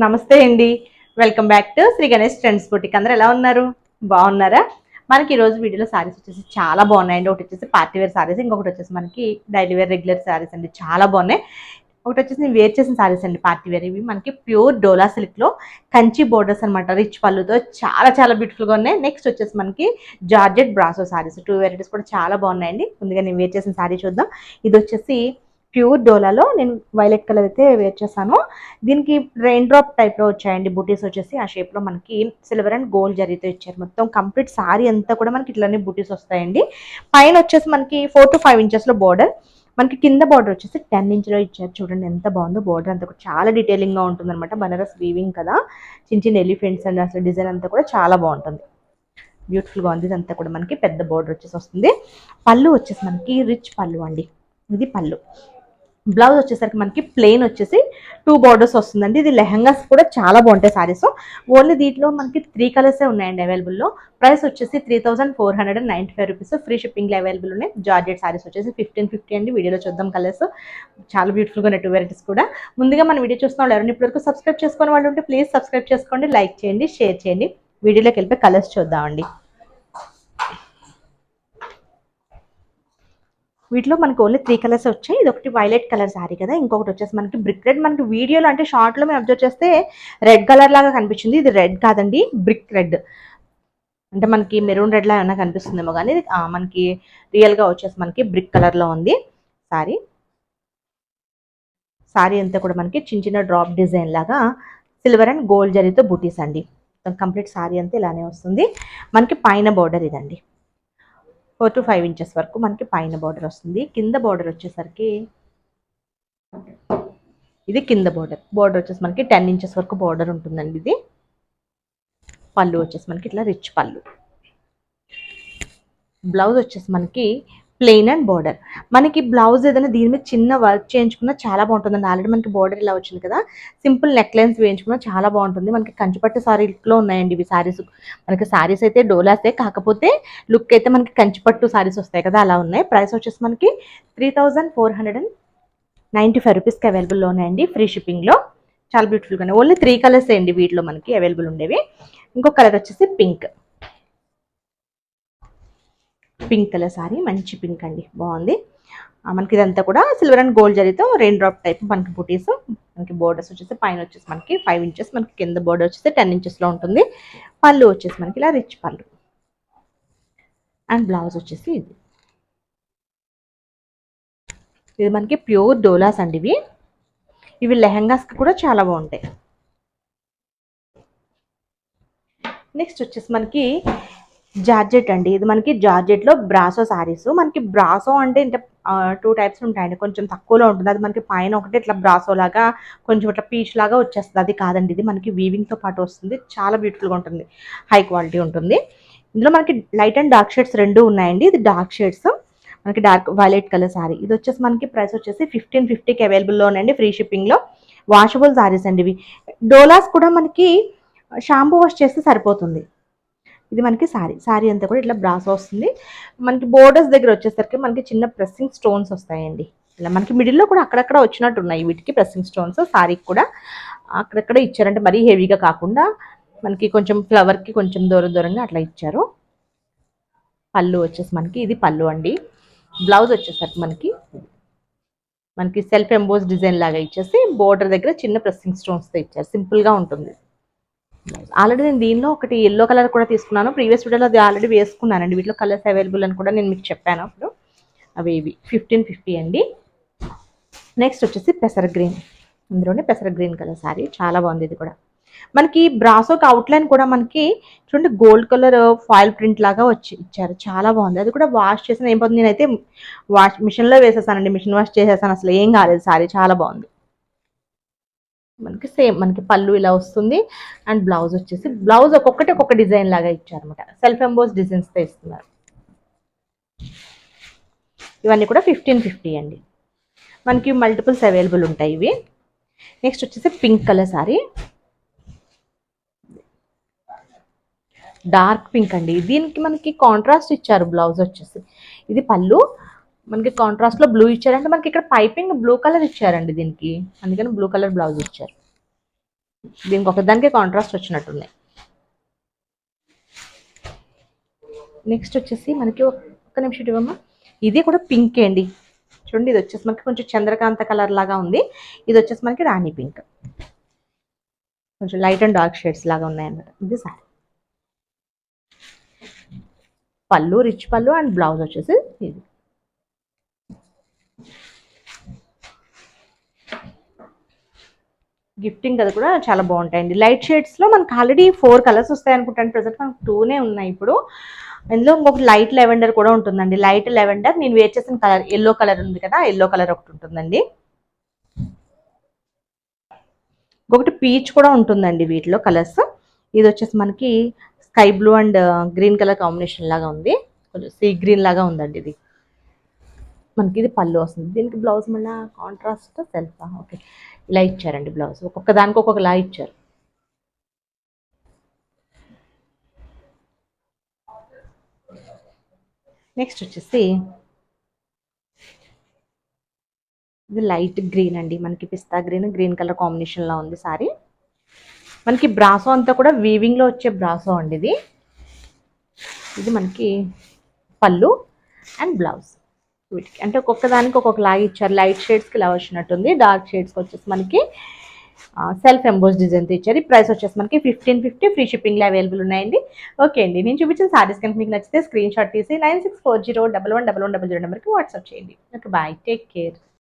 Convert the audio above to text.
నమస్తే అండి. Welcome back to Shri Ganesh trends boutique. అందరూ ఎలా ఉన్నారు? బాగున్నారా? మనకి ఈరోజు వీడియోలో సారీస్ వచ్చేసి చాలా బాగున్నాయండి. ఒకటి వచ్చేసి పార్టీ వేర్ సారీస్, ఇంకొకటి వచ్చేసి మనకి డైలీ వేర్ రెగ్యులర్ సారీస్ అండి. చాలా బాగున్నాయి. ఒకటి వచ్చేసి నేను వేర్ చేసిన సారీస్ అండి, పార్టీ వేర్. ఇవి మనకి ప్యూర్ డోలా సిల్క్ లో కంచి బోర్డర్స్ అనమాట, రిచ్ పళ్ళుతో చాలా చాలా బ్యూటిఫుల్ గా ఉన్నాయి. నెక్స్ట్ వచ్చేసి మనకి జార్జెట్ బ్రాసో సారీస్, 2 వెరైటీస్ కూడా చాలా బాగున్నాయండి. ముందుగా నేను వేర్ చేసిన సారీ చూద్దాం. ఇది వచ్చేసి ప్యూర్ డోలాలో నేను వైలెట్ కలర్ అయితే వేర్ చేశాను. దీనికి రెయిన్ డ్రాప్ టైప్లో వచ్చాయండి బూటీస్. వచ్చేసి ఆ షేప్లో మనకి సిల్వర్ అండ్ గోల్డ్ జరీతో ఇచ్చారు. మొత్తం కంప్లీట్ సారీ అంతా కూడా మనకి ఇట్లానే బూటీస్ వస్తాయండి. పైన వచ్చేసి మనకి 4 to 5 ఇంచెస్లో బోర్డర్, మనకి కింద బార్డర్ వచ్చేసి 10 ఇంచ్లో ఇచ్చారు. చూడండి ఎంత బాగుందో బోర్డర్ అంతా కూడా చాలా డీటెయిలింగ్గా ఉంటుంది అనమాట. బనారస్ వీవింగ్ కదా, చిన్న చిన్న ఎలిఫెంట్స్ అండ్ అసలు డిజైన్ అంతా కూడా చాలా బాగుంటుంది. బ్యూటిఫుల్గా ఉంది. ఇదంతా కూడా మనకి పెద్ద బోర్డర్ వచ్చేసి వస్తుంది. పళ్ళు వచ్చేసి మనకి రిచ్ పళ్ళు అండి. ఇది పళ్ళు. బ్లౌజ్ వచ్చేసరికి మనకి ప్లెయిన్ వచ్చేసి 2 బార్డర్స్ వస్తుందండి. ఇది లెహంగాస్ కూడా చాలా బాగుంటాయి సారీస్. ఓన్లీ దీంట్లో మనకి 3 కలర్సే ఉన్నాయండి అవైలబుల్లో. ప్రైస్ వచ్చేసి 3495 రూపీస్. ఫ్రీ షిప్పింగ్లో అవైలబుల్ ఉన్నాయి. జార్జెట్ సారీస్ వచ్చేసి 1550 అండి. వీడియోలో చూద్దాం కలర్స్. చాలా బ్యూటిఫుల్గా ఉన్నాయి 2 వెరైటీస్ కూడా. ముందుగా మన వీడియో చూస్తున్న వాళ్ళు ఎవరైనా ఇప్పటివరకు సబ్స్క్రైబ్ చేసుకునే వాళ్ళు ఉంటే ప్లీజ్ సబ్స్క్రైబ్ చేసుకోండి, లైక్ చేయండి, షేర్ చేయండి. వీడియోలోకి వెళ్ళిపోయి కలర్స్ చూద్దామండి. వీటిలో మనకి ఓన్లీ 3 కలర్స్ వచ్చాయి. ఇది ఒకటి వైలెట్ కలర్ సారీ కదా, ఇంకొకటి వచ్చేసి మనకి బ్రిక్ రెడ్. మనకి వీడియోలో అంటే షార్ట్లో మేము అబ్జర్వ్ చేస్తే రెడ్ కలర్ లాగా కనిపించింది. ఇది రెడ్ కాదండి, బ్రిక్ రెడ్. అంటే మనకి మెరూన్ రెడ్ లా ఏమైనా కనిపిస్తుందేమో కానీ మనకి రియల్గా వచ్చేసి మనకి బ్రిక్ కలర్లో ఉంది సారీ. సారీ అంతా కూడా మనకి చిన్న చిన్న డ్రాప్ డిజైన్ లాగా సిల్వర్ అండ్ గోల్డ్ జరీతో బూటీస్ అండి. కంప్లీట్ సారీ అంతా ఇలానే వస్తుంది. మనకి పైన బోర్డర్ ఇదండి, 4 to 5 ఇంచెస్ వరకు మనకి పైన బార్డర్ వస్తుంది. కింద బార్డర్ వచ్చేసరికి ఇది కింద బార్డర్ వచ్చేసి మనకి 10 ఇంచెస్ వరకు బార్డర్ ఉంటుందండి. ఇది పళ్ళు వచ్చేసి మనకి ఇట్లా రిచ్ పళ్ళు. బ్లౌజ్ వచ్చేసి మనకి ప్లెయిన్ అండ్ బార్డర్. మనకి బ్లౌజ్ ఏదైనా దీని మీద చిన్న వర్క్ చేయించుకున్నా చాలా బాగుంటుందండి. ఆల్రెడీ మనకి బార్డర్ ఇలా వచ్చింది కదా, సింపుల్ నెక్ లైన్స్ వేయించుకున్నా చాలా బాగుంటుంది. మనకి కంచిపట్టు సారీలో ఉన్నాయండి ఇవి సారీస్. మనకి సారీస్ అయితే డోలాసే, కాకపోతే లుక్ అయితే మనకి కంచిపట్టు సారీస్ వస్తాయి కదా, అలా ఉన్నాయి. ప్రైస్ వచ్చేసి మనకి 3495 రూపీస్కి అవైలబుల్లో ఉన్నాయండి, ఫ్రీ షిప్పింగ్లో. చాలా బ్యూటిఫుల్గా ఉన్నాయి. ఓన్లీ 3 కలర్స్ అండి వీటిలో మనకి అవైలబుల్ ఉండేవి. ఇంకో కలర్ వచ్చేసి పింక్ కలర్ సారీ, మంచి పింక్ అండి, బాగుంది. మనకి ఇదంతా కూడా సిల్వర్ అండ్ గోల్డ్ జరీతో రెయిన్ డ్రాప్ టైప్ మనకి బూటీస్. మనకి బోర్డర్స్ వచ్చేసి పైన వచ్చేసి మనకి 5 ఇంచెస్, మనకి కింద బోర్డర్ వచ్చేసి 10 ఇంచెస్లో ఉంటుంది. పళ్ళు వచ్చేసి మనకి ఇలా రిచ్ పళ్ళు అండ్ బ్లౌజ్ వచ్చేసి ఇది మనకి ప్యూర్ డోలాస్ అండి. ఇవి లెహంగాస్కి కూడా చాలా బాగుంటాయి. నెక్స్ట్ వచ్చేసి మనకి జార్జెట్ అండి. ఇది మనకి జార్జెట్లో బ్రాసో సారీస్. మనకి బ్రాసో అంటే ఇంత 2 టైప్స్ ఉంటాయండి. కొంచెం తక్కువలో ఉంటుంది, అది మనకి పైన ఒకటి ఇట్లా బ్రాసో లాగా కొంచెం ఇట్లా పీచ్ లాగా వచ్చేస్తుంది. అది కాదండి, ఇది మనకి వీవింగ్తో పాటు వస్తుంది. చాలా బ్యూటిఫుల్గా ఉంటుంది, హై క్వాలిటీ ఉంటుంది. ఇందులో మనకి లైట్ అండ్ డార్క్ షేడ్స్ 2 ఉన్నాయండి. ఇది డార్క్ షేడ్స్, మనకి డార్క్ వైలెట్ కలర్ సారీ. ఇది వచ్చేసి మనకి ప్రైస్ వచ్చేసి 1550కి అవైలబుల్లో ఉన్నాయండి, ఫ్రీ షిప్పింగ్లో. వాషబుల్ సారీస్ అండి ఇవి. డోలాస్ కూడా మనకి షాంపూ వాష్ చేస్తే సరిపోతుంది. ఇది మనకి సారీ అంతా కూడా ఇట్లా బ్రాసో వస్తుంది. మనకి బోర్డర్స్ దగ్గర వచ్చేసరికి మనకి చిన్న ప్రెస్సింగ్ స్టోన్స్ వస్తాయండి. ఇలా మనకి మిడిల్లో కూడా అక్కడక్కడ వచ్చినట్టు ఉన్నాయి వీటికి ప్రెస్సింగ్ స్టోన్స్. సారీకి కూడా అక్కడక్కడ ఇచ్చారంటే మరీ హెవీగా కాకుండా మనకి కొంచెం ఫ్లవర్కి కొంచెం దూరంగా అట్లా ఇచ్చారు. పళ్ళు వచ్చేసి మనకి ఇది పళ్ళు అండి. బ్లౌజ్ వచ్చేసరికి మనకి సెల్ఫ్ ఎంబోస్ డిజైన్ లాగా ఇచ్చేసి బోర్డర్ దగ్గర చిన్న ప్రెస్సింగ్ స్టోన్స్తో ఇచ్చారు. సింపుల్గా ఉంటుంది. ఆల్రెడీ నేను దీనిలో ఒకటి ఎల్లో కలర్ కూడా తీసుకున్నాను, ప్రీవియస్ వీడియోలో అది ఆల్రెడీ వేసుకున్నానండి. వీటిలో కలర్స్ అవైలబుల్ అని కూడా నేను మీకు చెప్పాను అప్పుడు. అవి 1550 అండి. నెక్స్ట్ వచ్చేసి పెసర గ్రీన్. ఇందులోనే పెసర గ్రీన్ కలర్ సారీ, చాలా బాగుంది. ఇది కూడా మనకి బ్రాసోకి అవుట్లైన్ కూడా మనకి చూడండి గోల్డ్ కలర్ ఫాయిల్ ప్రింట్ లాగా ఇచ్చారు. చాలా బాగుంది. అది కూడా వాష్ చేసిన ఏం పోతుంది, నేనైతే మిషన్లో వేసేసానండి, మిషన్ వాష్ చేసేసాను, అసలు ఏం కాలేదు. సారీ చాలా బాగుంది. మనకి సేమ్ మనకి పళ్ళు ఇలా వస్తుంది అండ్ బ్లౌజ్ వచ్చేసి బ్లౌజ్ ఒక్కొక్క డిజైన్ లాగా ఇచ్చారు అనమాట. సెల్ఫ్ ఎంబోస్ డిజైన్స్తో ఇస్తున్నారు. ఇవన్నీ కూడా 1550 అండి. మనకి మల్టిపుల్స్ అవైలబుల్ ఉంటాయి ఇవి. నెక్స్ట్ వచ్చేసి pink colour sorry, dark pink అండి. దీనికి మనకి కాంట్రాస్ట్ ఇచ్చారు. బ్లౌజ్ వచ్చేసి ఇది పళ్ళు, మనకి కాంట్రాస్ట్లో బ్లూ ఇచ్చారంటే మనకి ఇక్కడ పైపింగ్ బ్లూ కలర్ ఇచ్చారండి దీనికి, అందుకని బ్లూ కలర్ బ్లౌజ్ ఇచ్చారు. దీనికి ఒకదానికి కాంట్రాస్ట్ వచ్చినట్టుంది. నెక్స్ట్ వచ్చేసి మనకి ఒక్క నిమిషం ఇవ్వమ్మా. ఇది కూడా పింక్ అండి. చూడండి, ఇది వచ్చేసి మనకి కొంచెం చంద్రకాంత కలర్ లాగా ఉంది. ఇది వచ్చేసి మనకి రాణి పింక్, కొంచెం లైట్ అండ్ డార్క్ షేడ్స్ లాగా ఉన్నాయన్నమాట. ఇది సారీ, పళ్ళు రిచ్ పళ్ళు అండ్ బ్లౌజ్ వచ్చేసి ఇది. గిఫ్టింగ్ అది కూడా చాలా బాగుంటాయండి. లైట్ షేడ్స్లో మనకు ఆల్రెడీ 4 కలర్స్ వస్తాయి అనుకుంటాను. ప్రజెంట్ మనకు 2నే ఉన్నాయి ఇప్పుడు. ఇందులో ఇంకొక లైట్ లెవెండర్ కూడా ఉంటుందండి. లైట్ లెవెండర్ నేను వేర్ చేసిన కలర్ ఎల్లో కలర్ ఉంది కదా, ఎల్లో కలర్ ఒకటి ఉంటుందండి. ఒకటి పీచ్ కూడా ఉంటుందండి వీటిలో కలర్స్. ఇది వచ్చేసి మనకి sky blue and green colour combination లాగా ఉంది. కొంచెం సీ గ్రీన్ లాగా ఉందండి ఇది. మనకి ఇది పళ్ళు వస్తుంది. దీనికి బ్లౌజ్ మళ్ళీ కాంట్రాస్ట్ సెల్ఫ్. ఓకే, ఇలా ఇచ్చారండి బ్లౌజ్. ఒక్కొక్క దానికి ఒక్కొక్కలా ఇచ్చారు. నెక్స్ట్ వచ్చేసి ఇది లైట్ గ్రీన్ అండి. మనకి పిస్తా గ్రీన్, గ్రీన్ కలర్ కాంబినేషన్లో ఉంది సారీ. మనకి బ్రాసో అంతా కూడా వీవింగ్లో వచ్చే బ్రాసో అండి ఇది. ఇది మనకి పళ్ళు అండ్ బ్లౌజ్. వీటికి అంటే ఒక్కొక్క దానికి ఒక్కొక్క లాగా ఇచ్చారు. లైట్ షేడ్స్కి ఇలా వచ్చినట్టుంది. డార్క్ షేడ్స్కి వచ్చేసి మనకి సెల్ఫ్ ఎంబోస్ డిజైన్తో ఇచ్చారు. ఈ ప్రైస్ వచ్చేసి మనకి 1550, ఫ్రీ షిప్పింగ్లో అవైలబుల్ ఉన్నాయండి. ఓకే అండి, నేను చూపించిన సారీస్ కనుక మీకు నచ్చితే స్క్రీన్ షాట్ తీసి 9640111100 నెంబర్కి వాట్సాప్ చేయండి. Okay, bye, take care.